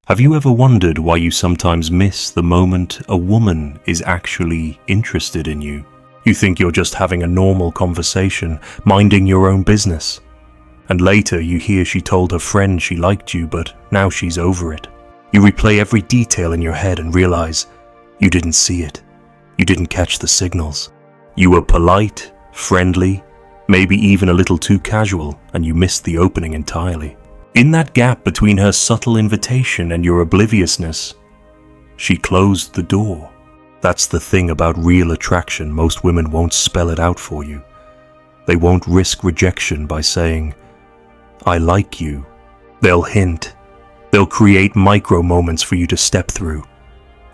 Have you ever wondered why you sometimes miss the moment a woman is actually interested in you? You think you're just having a normal conversation, minding your own business. And later you hear she told her friend she liked you, but now she's over it. You replay every detail in your head and realize you didn't see it. You didn't catch the signals. You were polite, friendly, maybe even a little too casual, and you missed the opening entirely. In that gap between her subtle invitation and your obliviousness, she closed the door. That's the thing about real attraction. Most women won't spell it out for you. They won't risk rejection by saying, "I like you." They'll hint. They'll create micro moments for you to step through.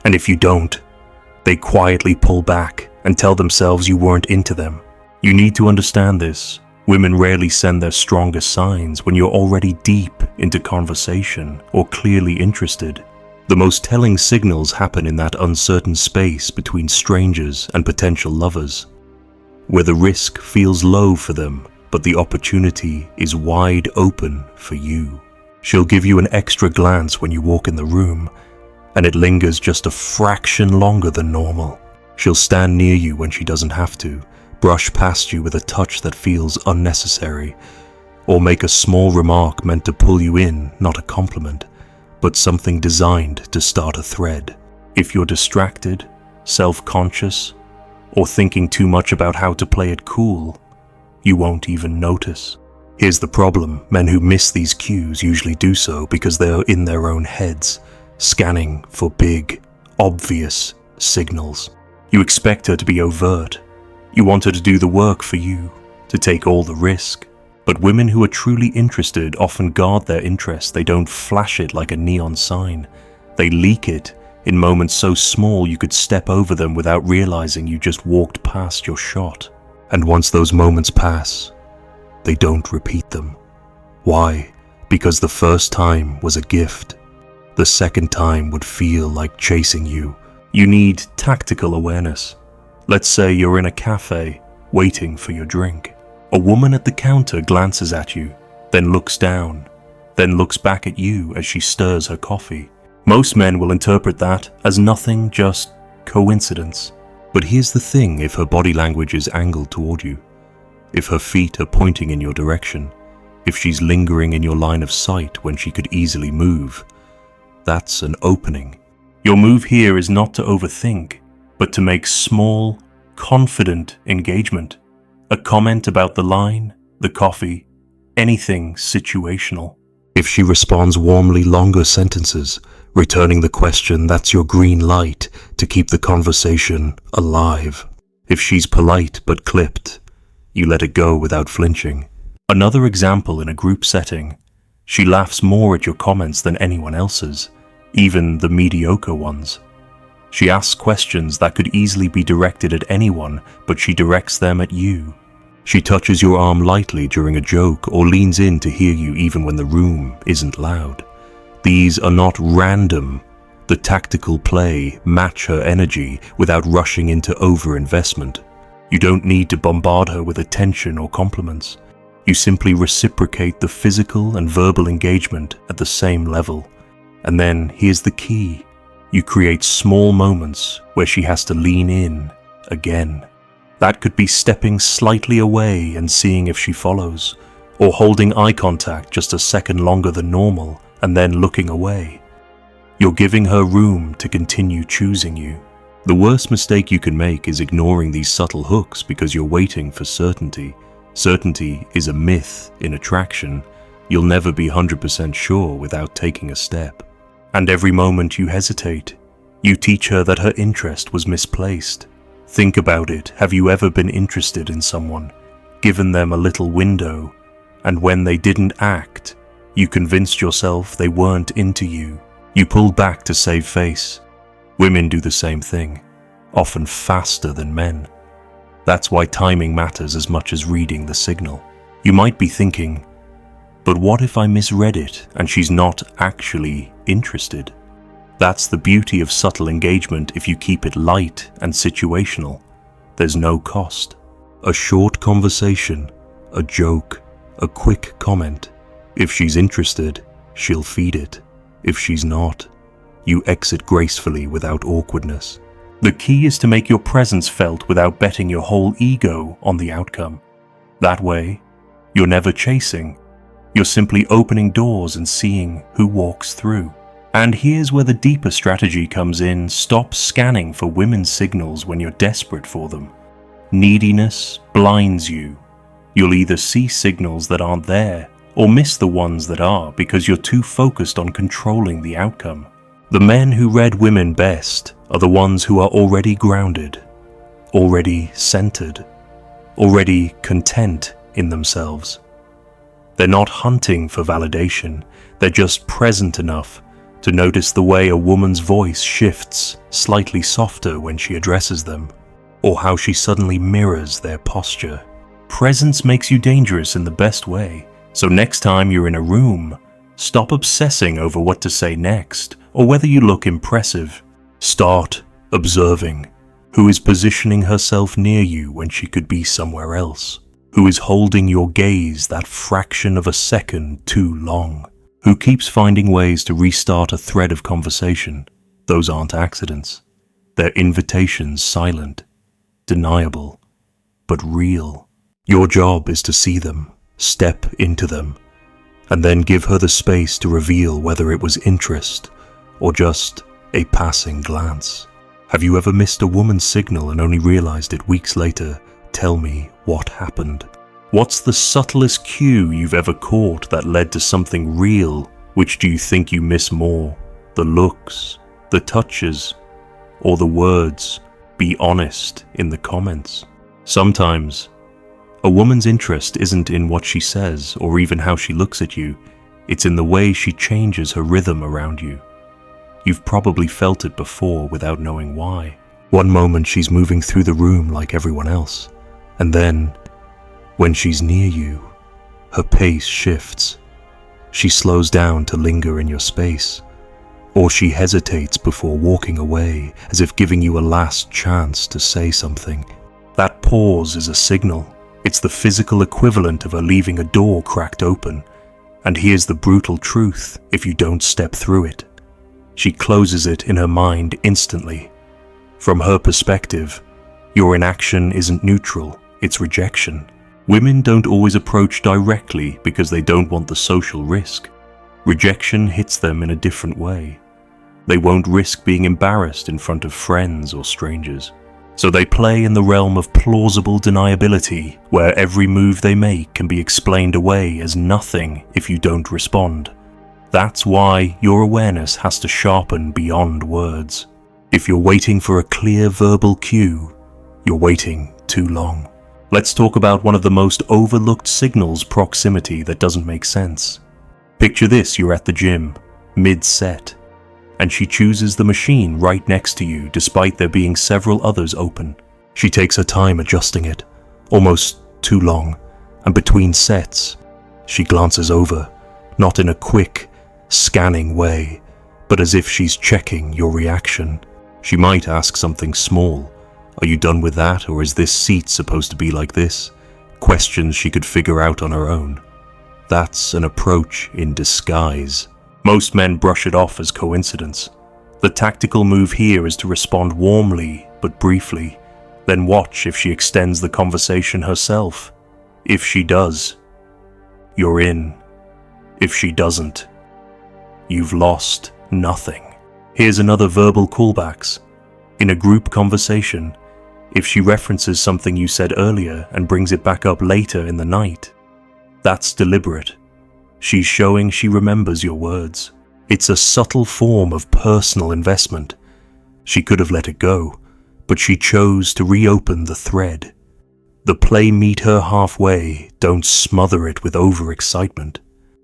And if you don't, they quietly pull back and tell themselves you weren't into them. You need to understand this. Women rarely send their strongest signs when you're already deep into conversation or clearly interested. The most telling signals happen in that uncertain space between strangers and potential lovers, where the risk feels low for them, but the opportunity is wide open for you. She'll give you an extra glance when you walk in the room, and it lingers just a fraction longer than normal. She'll stand near you when she doesn't have to, brush past you with a touch that feels unnecessary, or make a small remark meant to pull you in, not a compliment, but something designed to start a thread. If you're distracted, self-conscious, or thinking too much about how to play it cool, you won't even notice. Here's the problem: men who miss these cues usually do so because they're in their own heads, scanning for big, obvious signals. You expect her to be overt. You want her to do the work for you, to take all the risk. But women who are truly interested often guard their interest. They don't flash it like a neon sign. They leak it in moments so small you could step over them without realizing you just walked past your shot. And once those moments pass, they don't repeat them. Why? Because the first time was a gift. The second time would feel like chasing you. You need tactical awareness. Let's say you're in a cafe, waiting for your drink. A woman at the counter glances at you, then looks down, then looks back at you as she stirs her coffee. Most men will interpret that as nothing, just coincidence. But here's the thing: if her body language is angled toward you, if her feet are pointing in your direction, if she's lingering in your line of sight when she could easily move, that's an opening. Your move here is not to overthink, but to make small, confident engagement. A comment about the line, the coffee, anything situational. If she responds warmly, longer sentences, returning the question, that's your green light to keep the conversation alive. If she's polite but clipped, you let it go without flinching. Another example in a group setting: she laughs more at your comments than anyone else's, even the mediocre ones. She asks questions that could easily be directed at anyone, but she directs them at you. She touches your arm lightly during a joke or leans in to hear you even when the room isn't loud. These are not random. The tactical play match her energy without rushing into over-investment. You don't need to bombard her with attention or compliments. You simply reciprocate the physical and verbal engagement at the same level. And then here's the key: you create small moments where she has to lean in again. That could be stepping slightly away and seeing if she follows, or holding eye contact just a second longer than normal and then looking away. You're giving her room to continue choosing you. The worst mistake you can make is ignoring these subtle hooks because you're waiting for certainty. Certainty is a myth in attraction. You'll never be 100% sure without taking a step. And every moment you hesitate, you teach her that her interest was misplaced. Think about it. Have you ever been interested in someone, given them a little window, and when they didn't act, you convinced yourself they weren't into you? You pulled back to save face. Women do the same thing, often faster than men. That's why timing matters as much as reading the signal. You might be thinking, but what if I misread it and she's not actually interested? That's the beauty of subtle engagement if you keep it light and situational. There's no cost. A short conversation, a joke, a quick comment. If she's interested, she'll feed it. If she's not, you exit gracefully without awkwardness. The key is to make your presence felt without betting your whole ego on the outcome. That way, you're never chasing. You're simply opening doors and seeing who walks through. And here's where the deeper strategy comes in. Stop scanning for women's signals when you're desperate for them. Neediness blinds you. You'll either see signals that aren't there or miss the ones that are because you're too focused on controlling the outcome. The men who read women best are the ones who are already grounded, already centered, already content in themselves. They're not hunting for validation, they're just present enough to notice the way a woman's voice shifts slightly softer when she addresses them, or how she suddenly mirrors their posture. Presence makes you dangerous in the best way, so next time you're in a room, stop obsessing over what to say next or whether you look impressive. Start observing. Who is positioning herself near you when she could be somewhere else? Who is holding your gaze that fraction of a second too long? Who keeps finding ways to restart a thread of conversation? Those aren't accidents. They're invitations, silent, deniable, but real. Your job is to see them, step into them, and then give her the space to reveal whether it was interest or just a passing glance. Have you ever missed a woman's signal and only realized it weeks later? Tell me what happened. What's the subtlest cue you've ever caught that led to something real? Which do you think you miss more? The looks, the touches, or the words? Be honest in the comments. Sometimes, a woman's interest isn't in what she says or even how she looks at you. It's in the way she changes her rhythm around you. You've probably felt it before without knowing why. One moment she's moving through the room like everyone else, and then, when she's near you, her pace shifts. She slows down to linger in your space, or she hesitates before walking away, as if giving you a last chance to say something. That pause is a signal. It's the physical equivalent of her leaving a door cracked open. And here's the brutal truth if you don't step through it. She closes it in her mind instantly. From her perspective, your inaction isn't neutral, it's rejection. Women don't always approach directly because they don't want the social risk. Rejection hits them in a different way. They won't risk being embarrassed in front of friends or strangers. So they play in the realm of plausible deniability, where every move they make can be explained away as nothing if you don't respond. That's why your awareness has to sharpen beyond words. If you're waiting for a clear verbal cue, you're waiting too long. Let's talk about one of the most overlooked signals: proximity that doesn't make sense. Picture this: you're at the gym, mid-set, and she chooses the machine right next to you despite there being several others open. She takes her time adjusting it, almost too long, and between sets, she glances over, not in a quick, scanning way, but as if she's checking your reaction. She might ask something small. Are you done with that, or is this seat supposed to be like this? Questions she could figure out on her own. That's an approach in disguise. Most men brush it off as coincidence. The tactical move here is to respond warmly but briefly, then watch if she extends the conversation herself. If she does, you're in. If she doesn't, you've lost nothing. Here's another verbal callbacks. In a group conversation, if she references something you said earlier and brings it back up later in the night, that's deliberate. She's showing she remembers your words. It's a subtle form of personal investment. She could have let it go, but she chose to reopen the thread. The play meet her halfway, don't smother it with overexcitement.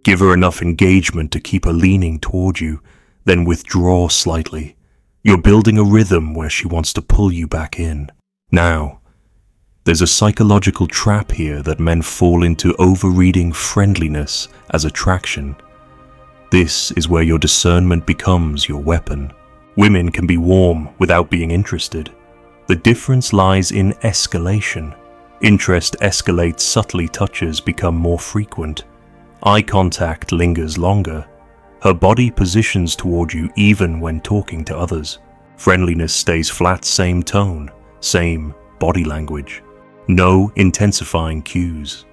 Give her enough engagement to keep her leaning toward you, then withdraw slightly. You're building a rhythm where she wants to pull you back in. Now, there's a psychological trap here that men fall into, overreading friendliness as attraction. This is where your discernment becomes your weapon. Women can be warm without being interested. The difference lies in escalation. Interest escalates subtly, touches become more frequent. Eye contact lingers longer. Her body positions toward you even when talking to others. Friendliness stays flat, same tone, same body language. No intensifying cues.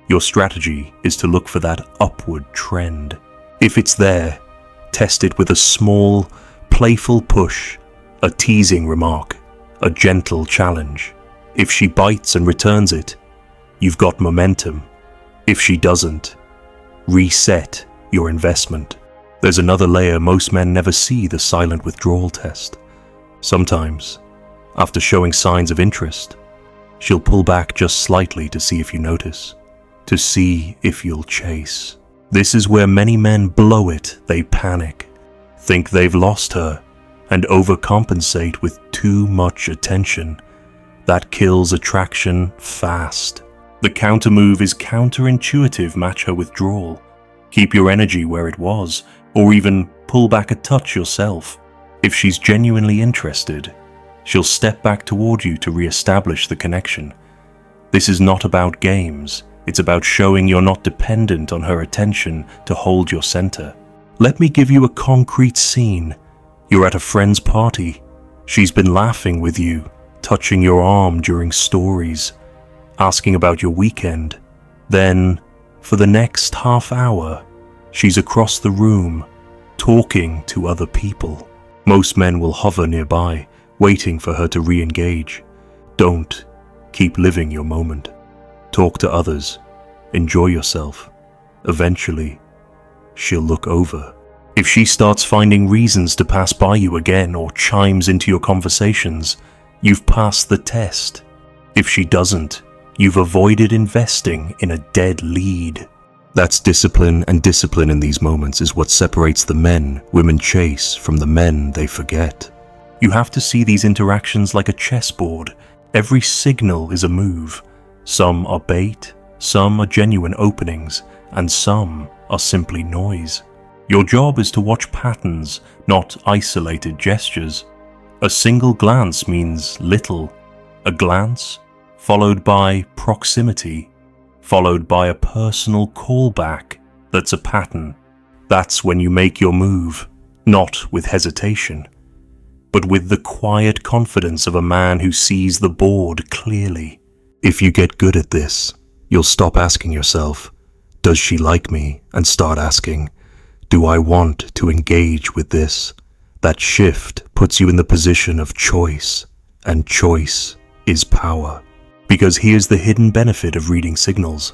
Your strategy is to look for that upward trend. If it's there, test it with a small, playful push, a teasing remark, a gentle challenge. If she bites and returns it, you've got momentum. If she doesn't, reset your investment. There's another layer most men never see: the silent withdrawal test. Sometimes, after showing signs of interest, she'll pull back just slightly to see if you notice, to see if you'll chase. This is where many men blow it. They panic, think they've lost her, and overcompensate with too much attention. That kills attraction fast. The counter move is counterintuitive: match her withdrawal. Keep your energy where it was, or even pull back a touch yourself. If she's genuinely interested, she'll step back toward you to re-establish the connection. This is not about games. It's about showing you're not dependent on her attention to hold your center. Let me give you a concrete scene. You're at a friend's party. She's been laughing with you, touching your arm during stories, asking about your weekend. Then, for the next half hour, she's across the room, talking to other people. Most men will hover nearby, waiting for her to re-engage. Don't keep living your moment. Talk to others. Enjoy yourself. Eventually, she'll look over. If she starts finding reasons to pass by you again or chimes into your conversations, you've passed the test. If she doesn't, you've avoided investing in a dead lead. That's discipline, and discipline in these moments is what separates the men women chase from the men they forget. You have to see these interactions like a chessboard. Every signal is a move. Some are bait, some are genuine openings, and some are simply noise. Your job is to watch patterns, not isolated gestures. A single glance means little. A glance, followed by proximity, followed by a personal callback, that's a pattern. That's when you make your move, not with hesitation, but with the quiet confidence of a man who sees the board clearly. If you get good at this, you'll stop asking yourself, does she like me? And start asking, do I want to engage with this? That shift puts you in the position of choice, and choice is power. Because here's the hidden benefit of reading signals.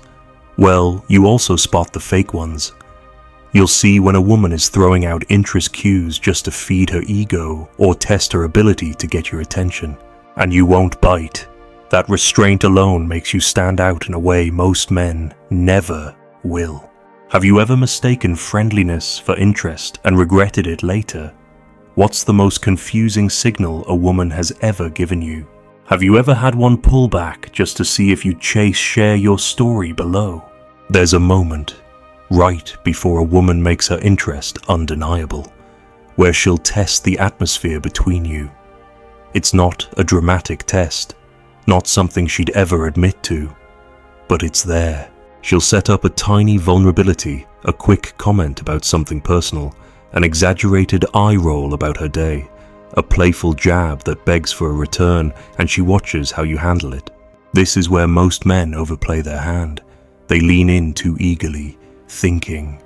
Well, you also spot the fake ones. You'll see when a woman is throwing out interest cues just to feed her ego or test her ability to get your attention. And you won't bite. That restraint alone makes you stand out in a way most men never will. Have you ever mistaken friendliness for interest and regretted it later? What's the most confusing signal a woman has ever given you? Have you ever had one pull back just to see if you'd share your story below? There's a moment, right before a woman makes her interest undeniable, where she'll test the atmosphere between you. It's not a dramatic test, not something she'd ever admit to, but it's there. She'll set up a tiny vulnerability, a quick comment about something personal, an exaggerated eye roll about her day, a playful jab that begs for a return, and she watches how you handle it. This is where most men overplay their hand. They lean in too eagerly, thinking,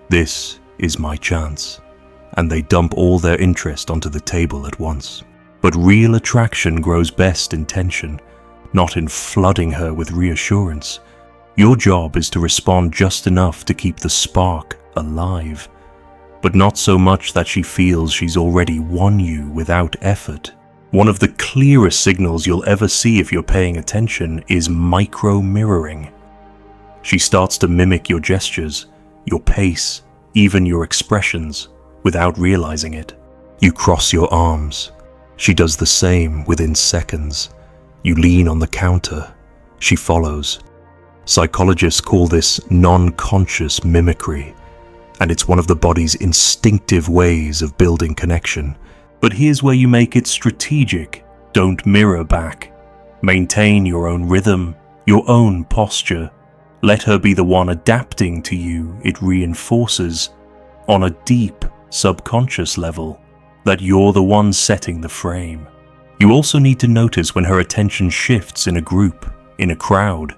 this is my chance, and they dump all their interest onto the table at once. But real attraction grows best in tension, not in flooding her with reassurance. Your job is to respond just enough to keep the spark alive, but not so much that she feels she's already won you without effort. One of the clearest signals you'll ever see if you're paying attention is micro-mirroring. She starts to mimic your gestures, your pace, even your expressions, without realizing it. You cross your arms. She does the same within seconds. You lean on the counter. She follows. Psychologists call this non-conscious mimicry, and it's one of the body's instinctive ways of building connection. But here's where you make it strategic. Don't mirror back. Maintain your own rhythm, your own posture. Let her be the one adapting to you. It reinforces. on a deep, subconscious level, that you're the one setting the frame. You also need to notice when her attention shifts in a group, in a crowd.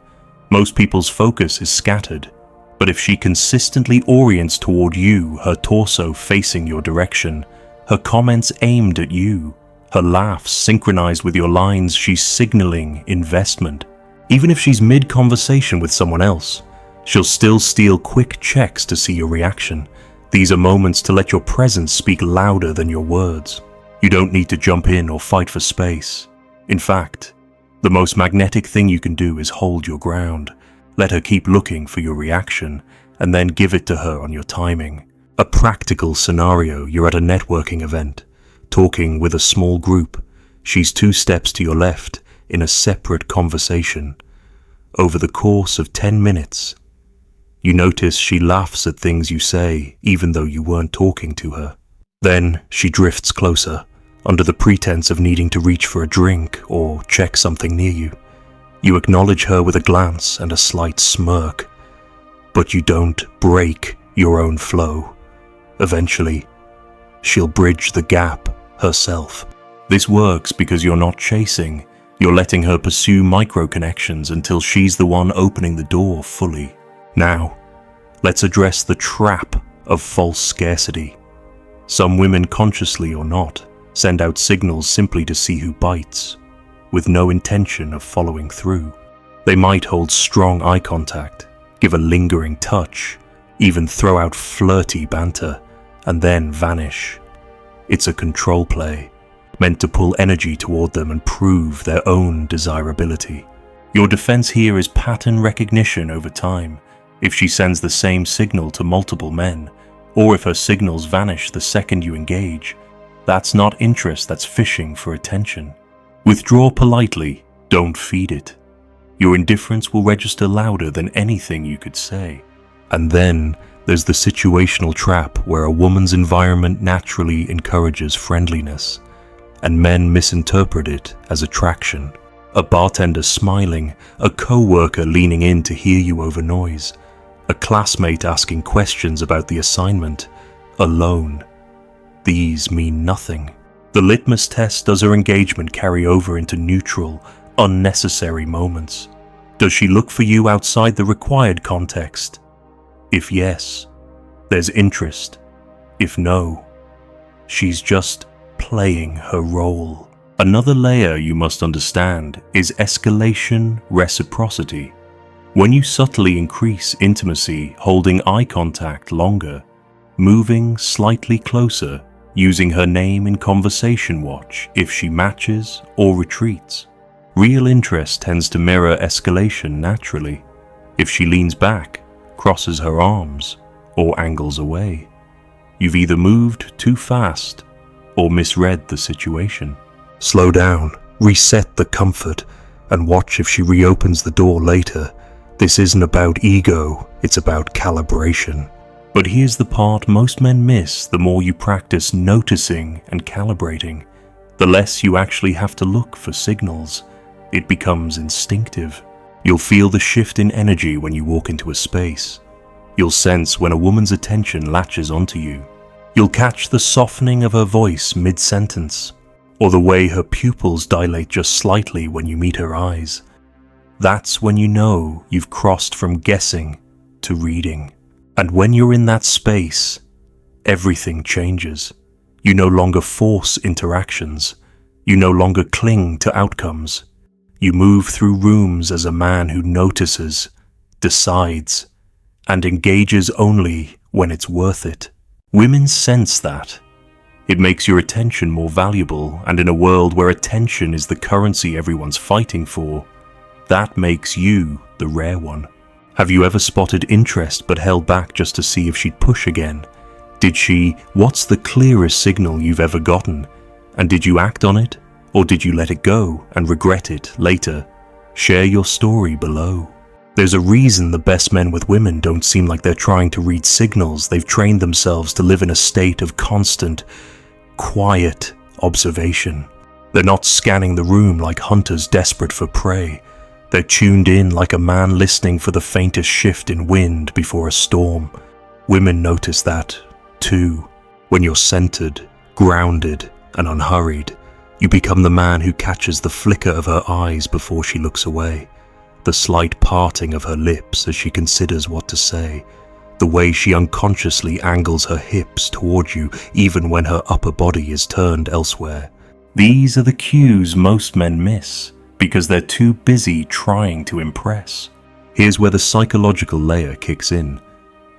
Most people's focus is scattered, but if she consistently orients toward you, her torso facing your direction, her comments aimed at you, her laughs synchronized with your lines, she's signaling investment. Even if she's mid-conversation with someone else, she'll still steal quick checks to see your reaction. These are moments to let your presence speak louder than your words. You don't need to jump in or fight for space. In fact, the most magnetic thing you can do is hold your ground. Let her keep looking for your reaction, and then give it to her on your timing. A practical scenario: you're at a networking event, talking with a small group. She's 2 steps to your left in a separate conversation. Over the course of 10 minutes, you notice she laughs at things you say, even though you weren't talking to her. Then she drifts closer, under the pretense of needing to reach for a drink or check something near you. You acknowledge her with a glance and a slight smirk, but you don't break your own flow. Eventually, she'll bridge the gap herself. This works because you're not chasing, you're letting her pursue micro-connections until she's the one opening the door fully. Now, let's address the trap of false scarcity. Some women, consciously or not, send out signals simply to see who bites, with no intention of following through. They might hold strong eye contact, give a lingering touch, even throw out flirty banter, and then vanish. It's a control play, meant to pull energy toward them and prove their own desirability. Your defense here is pattern recognition over time. If she sends the same signal to multiple men, or if her signals vanish the second you engage, that's not interest, that's fishing for attention. Withdraw politely, don't feed it. Your indifference will register louder than anything you could say. And then there's the situational trap where a woman's environment naturally encourages friendliness, and men misinterpret it as attraction. A bartender smiling, a co-worker leaning in to hear you over noise, a classmate asking questions about the assignment, alone. These mean nothing. The litmus test: does her engagement carry over into neutral, unnecessary moments? Does she look for you outside the required context? If yes, there's interest. If no, she's just playing her role. Another layer you must understand is escalation reciprocity. When you subtly increase intimacy, holding eye contact longer, moving slightly closer, using her name in conversation watch if she matches or retreats. Real interest tends to mirror escalation naturally. If she leans back, crosses her arms, or angles away, you've either moved too fast or misread the situation. Slow down, reset the comfort, and watch if she reopens the door later. This isn't about ego, it's about calibration. But here's the part most men miss: the more you practice noticing and calibrating, the less you actually have to look for signals. It becomes instinctive. You'll feel the shift in energy when you walk into a space. You'll sense when a woman's attention latches onto you. You'll catch the softening of her voice mid-sentence, or the way her pupils dilate just slightly when you meet her eyes. That's when you know you've crossed from guessing to reading. And when you're in that space, everything changes. You no longer force interactions. You no longer cling to outcomes. You move through rooms as a man who notices, decides, and engages only when it's worth it. Women sense that. It makes your attention more valuable, and in a world where attention is the currency everyone's fighting for, that makes you the rare one. Have you ever spotted interest but held back just to see if she'd push again? What's the clearest signal you've ever gotten? And did you act on it? Or did you let it go and regret it later? Share your story below. There's a reason the best men with women don't seem like they're trying to read signals. They've trained themselves to live in a state of constant, quiet observation. They're not scanning the room like hunters desperate for prey. They're tuned in like a man listening for the faintest shift in wind before a storm. Women notice that, 2, when you're centered, grounded, and unhurried, you become the man who catches the flicker of her eyes before she looks away, the slight parting of her lips as she considers what to say, the way she unconsciously angles her hips toward you even when her upper body is turned elsewhere. These are the cues most men miss because they're too busy trying to impress. Here's where the psychological layer kicks in.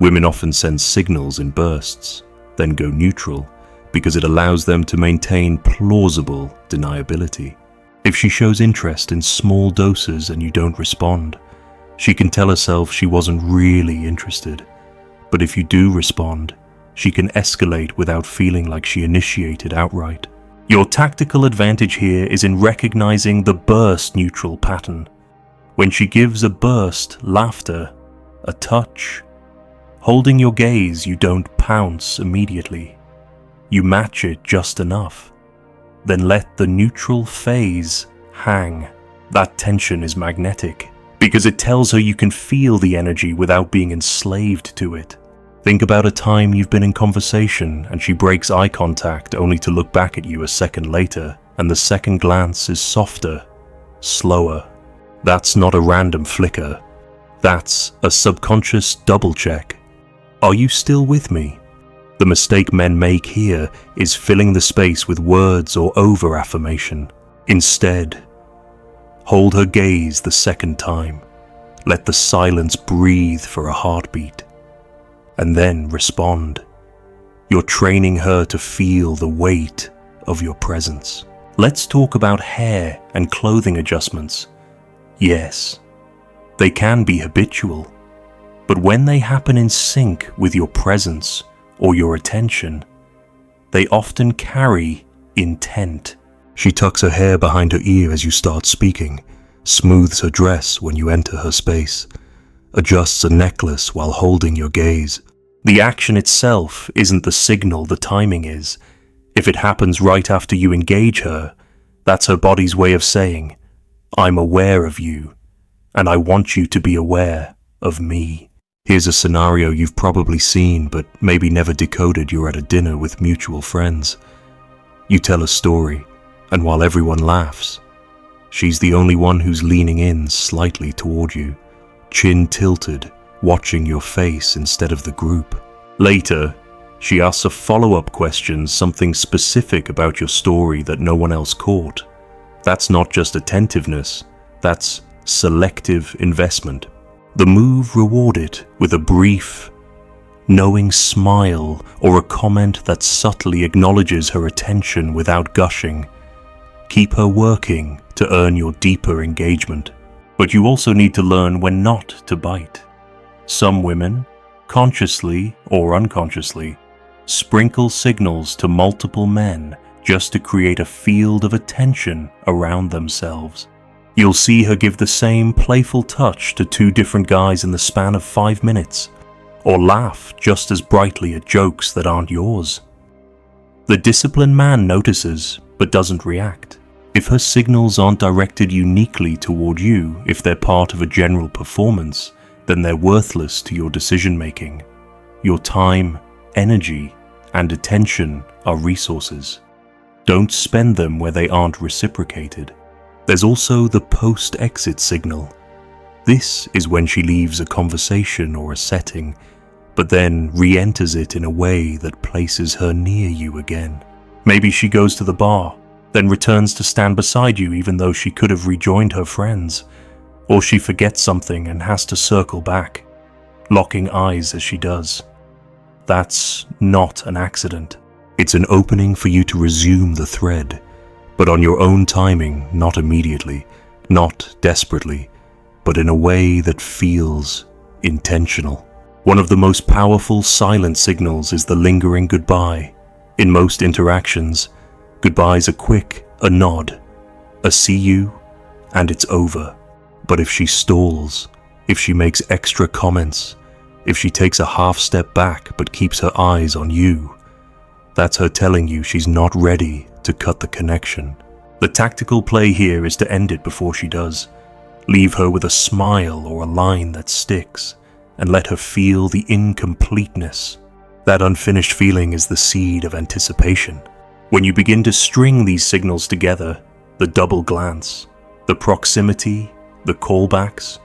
Women often send signals in bursts, then go neutral, because it allows them to maintain plausible deniability. If she shows interest in small doses and you don't respond, she can tell herself she wasn't really interested. But if you do respond, she can escalate without feeling like she initiated outright. Your tactical advantage here is in recognizing the burst neutral pattern. When she gives a burst, laughter, a touch, holding your gaze, you don't pounce immediately. You match it just enough. Then let the neutral phase hang. That tension is magnetic because it tells her you can feel the energy without being enslaved to it. Think about a time you've been in conversation and she breaks eye contact only to look back at you a second later, and the second glance is softer, slower. That's not a random flicker. That's a subconscious double check. Are you still with me? The mistake men make here is filling the space with words or over-affirmation. Instead, hold her gaze the second time. Let the silence breathe for a heartbeat. And then respond. You're training her to feel the weight of your presence. Let's talk about hair and clothing adjustments. Yes, they can be habitual, but when they happen in sync with your presence or your attention, they often carry intent. She tucks her hair behind her ear as you start speaking, smooths her dress when you enter her space, adjusts a necklace while holding your gaze. The action itself isn't the signal, the timing is. If it happens right after you engage her, that's her body's way of saying, I'm aware of you, and I want you to be aware of me. Here's a scenario you've probably seen, but maybe never decoded. You're at a dinner with mutual friends. You tell a story, and while everyone laughs, she's the only one who's leaning in slightly toward you, chin tilted, watching your face instead of the group. Later, she asks a follow-up question, something specific about your story that no one else caught. That's not just attentiveness, that's selective investment. The move rewarded with a brief, knowing smile or a comment that subtly acknowledges her attention without gushing. Keep her working to earn your deeper engagement. But you also need to learn when not to bite. Some women, consciously or unconsciously, sprinkle signals to multiple men just to create a field of attention around themselves. You'll see her give the same playful touch to 2 different guys in the span of 5 minutes, or laugh just as brightly at jokes that aren't yours. The disciplined man notices, but doesn't react. If her signals aren't directed uniquely toward you, if they're part of a general performance, then they're worthless to your decision-making. Your time, energy, and attention are resources. Don't spend them where they aren't reciprocated. There's also the post-exit signal. This is when she leaves a conversation or a setting, but then re-enters it in a way that places her near you again. Maybe she goes to the bar, then returns to stand beside you even though she could have rejoined her friends. Or she forgets something and has to circle back, locking eyes as she does. That's not an accident. It's an opening for you to resume the thread, but on your own timing, not immediately, not desperately, but in a way that feels intentional. One of the most powerful silent signals is the lingering goodbye. In most interactions, goodbyes are quick, a nod, a see you, and it's over. But if she stalls, if she makes extra comments, if she takes a half step back but keeps her eyes on you, that's her telling you she's not ready to cut the connection. The tactical play here is to end it before she does. Leave her with a smile or a line that sticks, and let her feel the incompleteness. That unfinished feeling is the seed of anticipation. When you begin to string these signals together, the double glance, the proximity, the callbacks,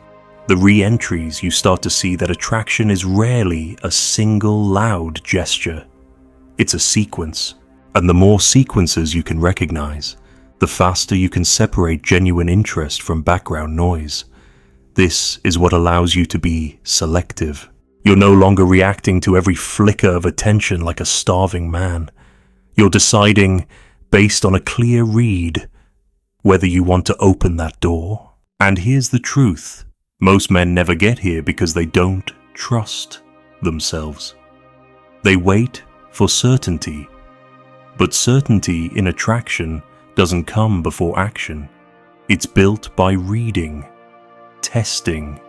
the re-entries, you start to see that attraction is rarely a single loud gesture. It's a sequence, and the more sequences you can recognize, the faster you can separate genuine interest from background noise. This is what allows you to be selective. You're no longer reacting to every flicker of attention like a starving man. You're deciding, based on a clear read, whether you want to open that door. And here's the truth. Most men never get here because they don't trust themselves. They wait for certainty. But certainty in attraction doesn't come before action. It's built by reading, testing,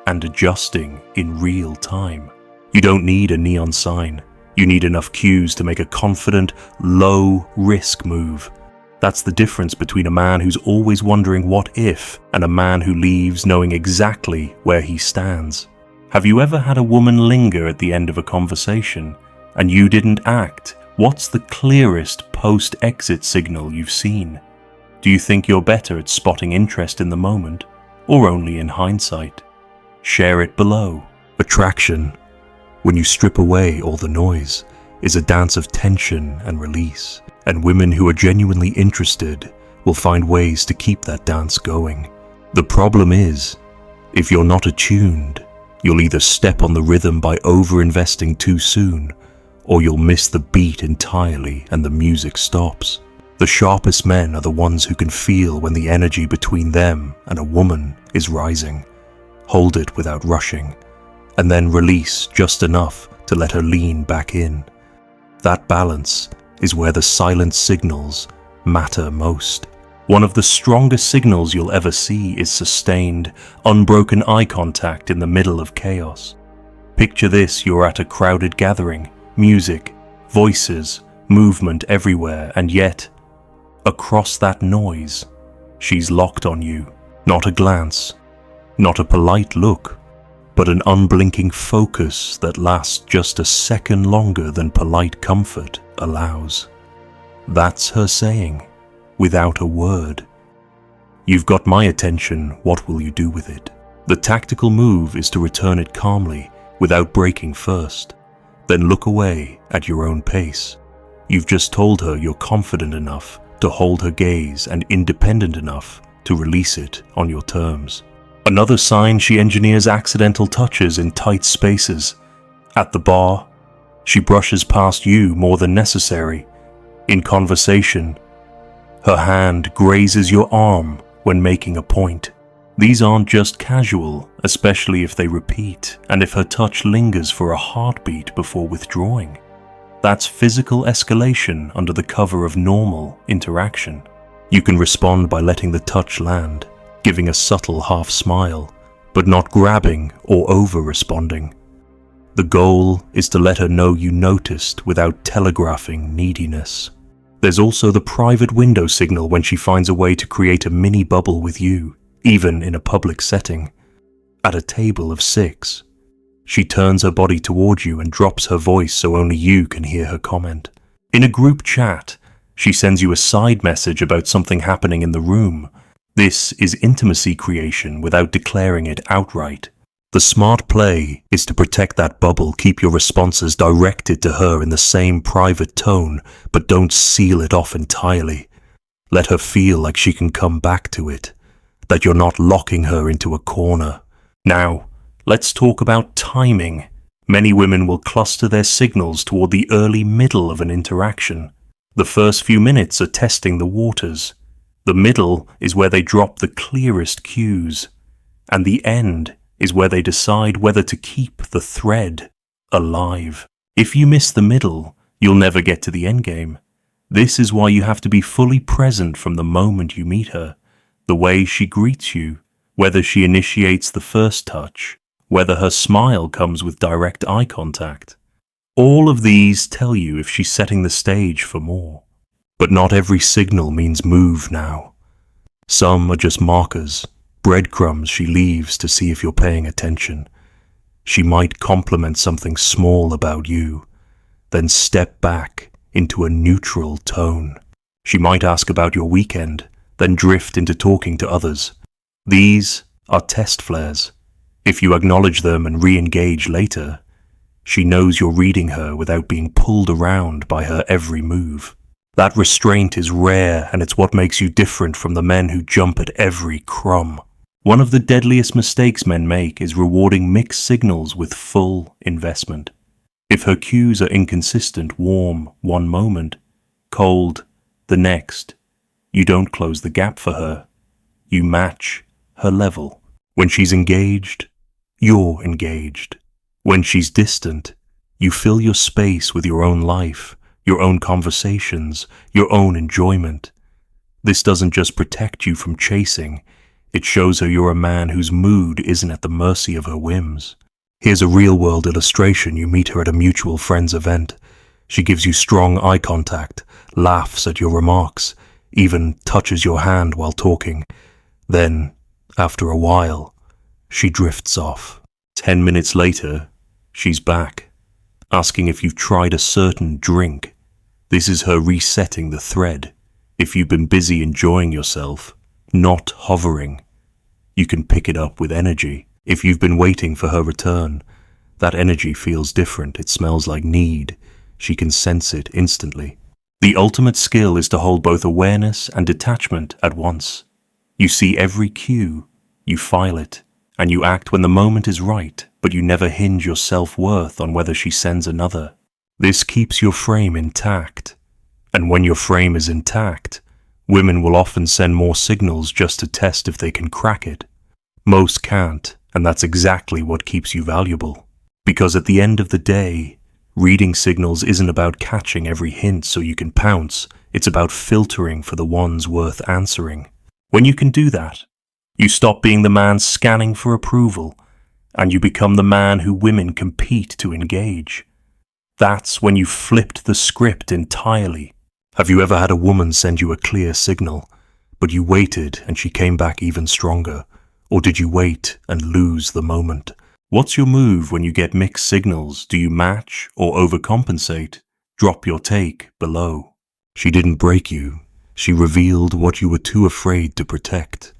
and adjusting in real time. You don't need a neon sign. You need enough cues to make a confident, low-risk move. That's the difference between a man who's always wondering what if and a man who leaves knowing exactly where he stands. Have you ever had a woman linger at the end of a conversation and you didn't act? What's the clearest post-exit signal you've seen? Do you think you're better at spotting interest in the moment or only in hindsight? Share it below. Attraction, when you strip away all the noise, is a dance of tension and release. And women who are genuinely interested will find ways to keep that dance going. The problem is, if you're not attuned, you'll either step on the rhythm by over-investing too soon, or you'll miss the beat entirely and the music stops. The sharpest men are the ones who can feel when the energy between them and a woman is rising. Hold it without rushing, and then release just enough to let her lean back in. That balance is where the silent signals matter most. One of the strongest signals you'll ever see is sustained, unbroken eye contact in the middle of chaos. Picture this: you're at a crowded gathering, music, voices, movement everywhere, and yet, across that noise, she's locked on you. Not a glance, not a polite look, but an unblinking focus that lasts just a second longer than polite comfort allows. That's her saying, without a word, "You've got my attention, what will you do with it?" The tactical move is to return it calmly, without breaking first. Then look away at your own pace. You've just told her you're confident enough to hold her gaze and independent enough to release it on your terms. Another sign she engineers accidental touches in tight spaces. At the bar, she brushes past you more than necessary. In conversation, her hand grazes your arm when making a point. These aren't just casual, especially if they repeat, and if her touch lingers for a heartbeat before withdrawing. That's physical escalation under the cover of normal interaction. You can respond by letting the touch land, giving a subtle half smile, but not grabbing or over-responding. The goal is to let her know you noticed without telegraphing neediness. There's also the private window signal when she finds a way to create a mini bubble with you, even in a public setting. At a table of 6, she turns her body towards you and drops her voice so only you can hear her comment. In a group chat, she sends you a side message about something happening in the room. This is intimacy creation without declaring it outright. The smart play is to protect that bubble, keep your responses directed to her in the same private tone, but don't seal it off entirely. Let her feel like she can come back to it, that you're not locking her into a corner. Now, let's talk about timing. Many women will cluster their signals toward the early middle of an interaction. The first few minutes are testing the waters. The middle is where they drop the clearest cues, and the end is where they decide whether to keep the thread alive. If you miss the middle, you'll never get to the endgame. This is why you have to be fully present from the moment you meet her. The way she greets you, whether she initiates the first touch, whether her smile comes with direct eye contact. All of these tell you if she's setting the stage for more. But not every signal means move now. Some are just markers, breadcrumbs she leaves to see if you're paying attention. She might compliment something small about you, then step back into a neutral tone. She might ask about your weekend, then drift into talking to others. These are test flares. If you acknowledge them and re-engage later, she knows you're reading her without being pulled around by her every move. That restraint is rare, and it's what makes you different from the men who jump at every crumb. One of the deadliest mistakes men make is rewarding mixed signals with full investment. If her cues are inconsistent, warm one moment, cold the next, you don't close the gap for her. You match her level. When she's engaged, you're engaged. When she's distant, you fill your space with your own life, your own conversations, your own enjoyment. This doesn't just protect you from chasing, it shows her you're a man whose mood isn't at the mercy of her whims. Here's a real-world illustration. You meet her at a mutual friend's event. She gives you strong eye contact, laughs at your remarks, even touches your hand while talking. Then, after a while, she drifts off. 10 minutes later, she's back, asking if you've tried a certain drink. This is her resetting the thread. If you've been busy enjoying yourself, not hovering, you can pick it up with energy. If you've been waiting for her return, that energy feels different. It smells like need. She can sense it instantly. The ultimate skill is to hold both awareness and detachment at once. You see every cue, you file it, and you act when the moment is right, but you never hinge your self-worth on whether she sends another. This keeps your frame intact. And when your frame is intact, women will often send more signals just to test if they can crack it. Most can't, and that's exactly what keeps you valuable. Because at the end of the day, reading signals isn't about catching every hint so you can pounce. It's about filtering for the ones worth answering. When you can do that, you stop being the man scanning for approval, and you become the man who women compete to engage. That's when you flipped the script entirely. Have you ever had a woman send you a clear signal, but you waited and she came back even stronger? Or did you wait and lose the moment? What's your move when you get mixed signals? Do you match or overcompensate? Drop your take below. She didn't break you. She revealed what you were too afraid to protect.